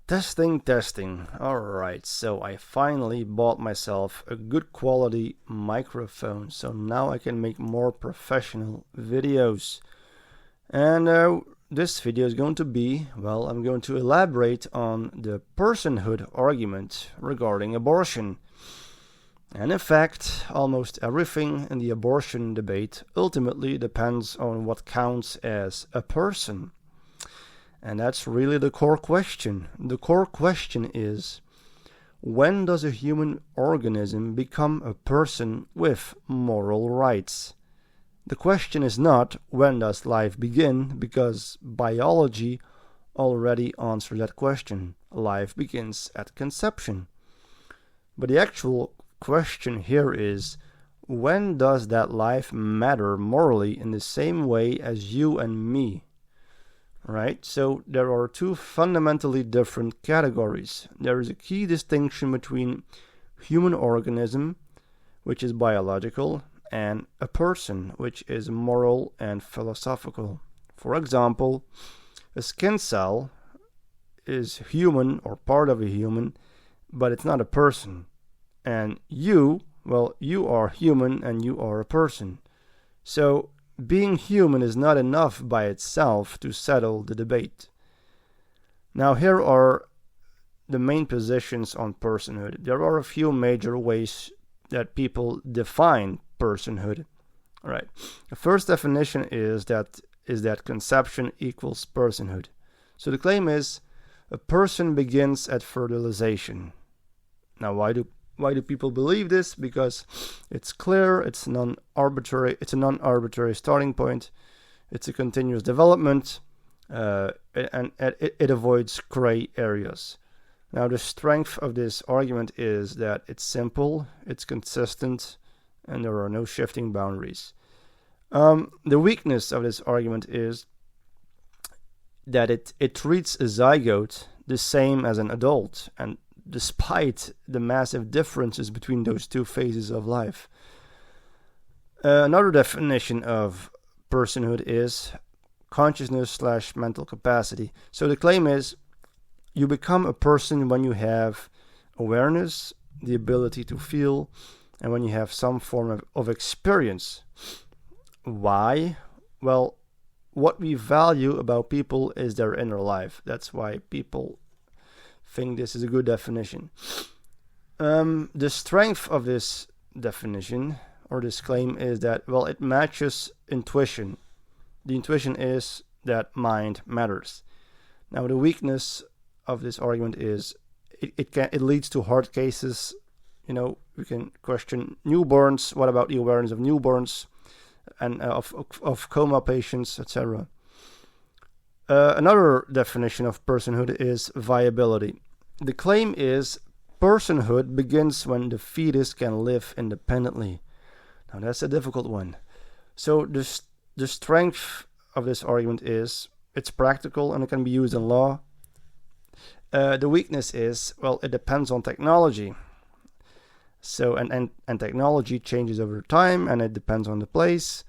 Testing. Alright, so I finally bought myself a good quality microphone, so now I can make more professional videos. And this video is going to be, well, I'm going to elaborate on the personhood argument regarding abortion. And in fact, almost everything in the abortion debate ultimately depends on what counts as a person. And that's really the core question. The core question is, when does a human organism become a person with moral rights? The question is not, when does life begin, because biology already answers that question. Life begins at conception. But the actual question here is, when does that life matter morally in the same way as you and me? Right? So there are two fundamentally different categories. There is a key distinction between human organism, which is biological, and a person, which is moral and philosophical. For example, a skin cell is human or part of a human, but it's not a person. And you, well, you are human and you are a person. So being human is not enough by itself to settle the debate. Now, here are the main positions on personhood. There are a few major ways that people define personhood. All right. The first definition is that conception equals personhood. So the claim is a person begins at fertilization. Now, why do people believe this? Because it's clear, it's a non-arbitrary starting point, it's a continuous development, and it avoids gray areas. Now, the strength of this argument is that it's simple, it's consistent, and there are no shifting boundaries. The weakness of this argument is that it treats a zygote the same as an adult, and despite the massive differences between those two phases of life. Another definition of personhood is consciousness/mental capacity. So the claim is you become a person when you have awareness, the ability to feel, and when you have some form of experience. Why? Well, what we value about people is their inner life. That's why people think this is a good definition. The strength of this definition or this claim is that, well, it matches intuition. The intuition is that mind matters. Now, the weakness of this argument is it leads to hard cases. You know, we can question newborns. What about the awareness of newborns and of coma patients, etc.? Another definition of personhood is viability. The claim is personhood begins when the fetus can live independently. Now, that's a difficult one. So the strength of this argument is it's practical and it can be used in law. The weakness is, well, it depends on technology. So and technology changes over time and it depends on the place.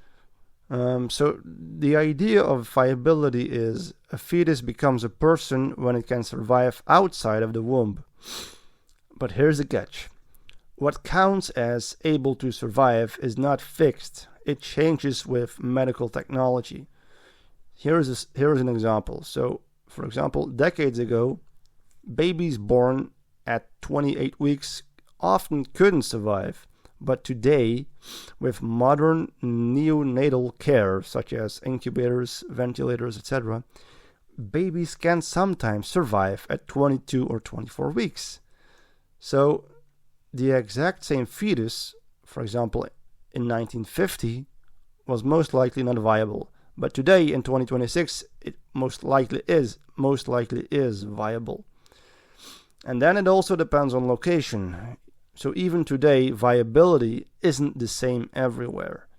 So the idea of viability is a fetus becomes a person when it can survive outside of the womb. But here's the catch. What counts as able to survive is not fixed. It changes with medical technology. Here is an example. So, for example, decades ago, babies born at 28 weeks often couldn't survive. But today, with modern neonatal care, such as incubators, ventilators, etc., babies can sometimes survive at 22 or 24 weeks. So, the exact same fetus, for example, in 1950, was most likely not viable. But today, in 2026, it most likely is viable. And then it also depends on location. So even today, viability isn't the same everywhere.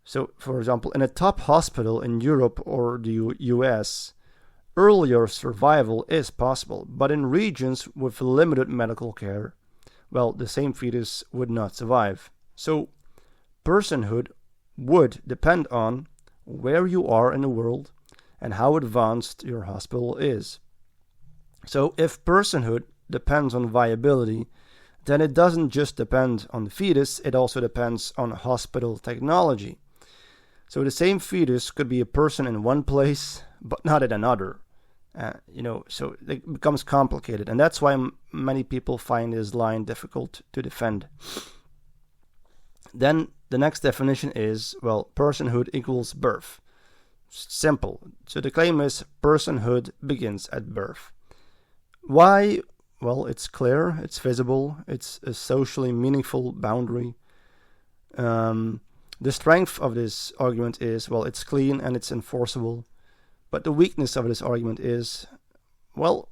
So, for example, in a top hospital in Europe or the US, earlier survival is possible. But in regions with limited medical care, well, the same fetus would not survive. So, personhood would depend on where you are in the world and how advanced your hospital is. So if personhood depends on viability, then it doesn't just depend on the fetus, it also depends on hospital technology. So the same fetus could be a person in one place, but not in another. So it becomes complicated, and that's why many people find this line difficult to defend. Then the next definition is, well, personhood equals birth. Simple. So the claim is personhood begins at birth. Why? Well, it's clear, it's visible, it's a socially meaningful boundary. The strength of this argument is, well, it's clean and it's enforceable. But the weakness of this argument is, well,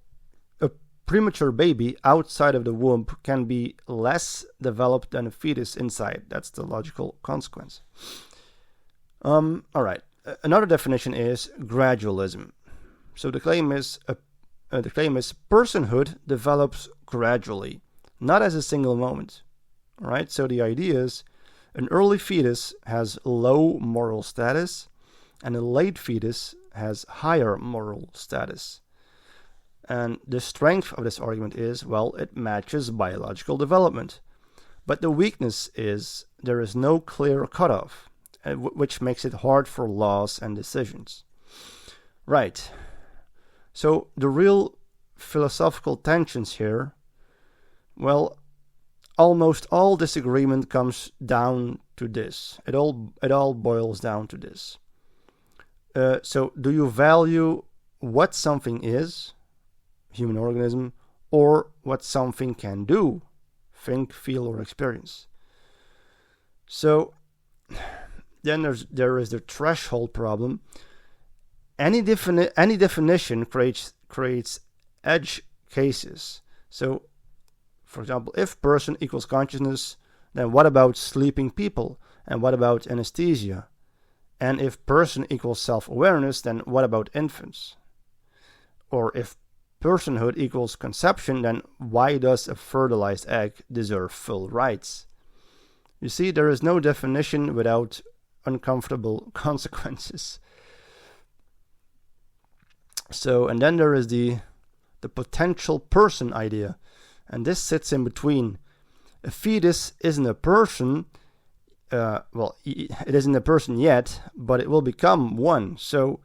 a premature baby outside of the womb can be less developed than a fetus inside. That's the logical consequence. All right. Another definition is gradualism. So the claim is personhood develops gradually, not as a single moment. All right. So the idea is an early fetus has low moral status, and a late fetus has higher moral status. And the strength of this argument is, well, it matches biological development. But the weakness is there is no clear cutoff, which makes it hard for laws and decisions. Right. So the real philosophical tensions here, well, almost all disagreement comes down to this. It all boils down to this. So do you value what something is, human organism, or what something can do, think, feel, or experience? So then there is the threshold problem. Any definition creates edge cases. So, for example, if person equals consciousness, then what about sleeping people? And what about anesthesia? And if person equals self-awareness, then what about infants? Or if personhood equals conception, then why does a fertilized egg deserve full rights? You see, there is no definition without uncomfortable consequences. So, and then there is the potential person idea. And this sits in between. A fetus isn't a person. It isn't a person yet, but it will become one. So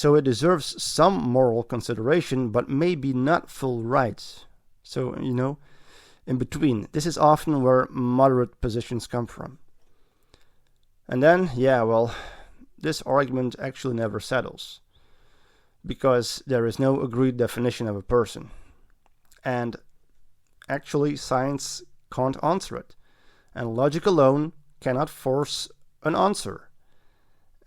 it deserves some moral consideration, but maybe not full rights. So, in between. This is often where moderate positions come from. And then, this argument actually never settles, because there is no agreed definition of a person. And actually, science can't answer it. And logic alone cannot force an answer.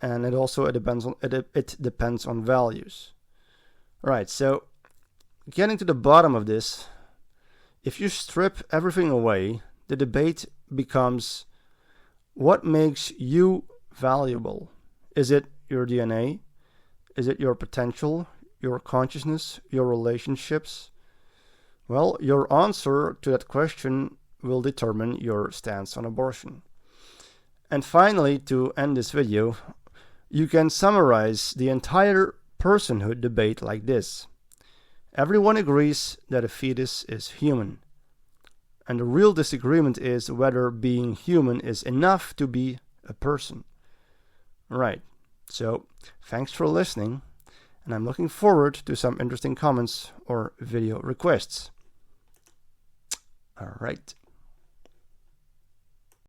And it depends on values. Right, so getting to the bottom of this, if you strip everything away, the debate becomes, what makes you valuable? Is it your DNA? Is it your potential, your consciousness, your relationships? Well, your answer to that question will determine your stance on abortion. And finally, to end this video, you can summarize the entire personhood debate like this. Everyone agrees that a fetus is human. And the real disagreement is whether being human is enough to be a person. Right. So, thanks for listening, and I'm looking forward to some interesting comments or video requests. All right.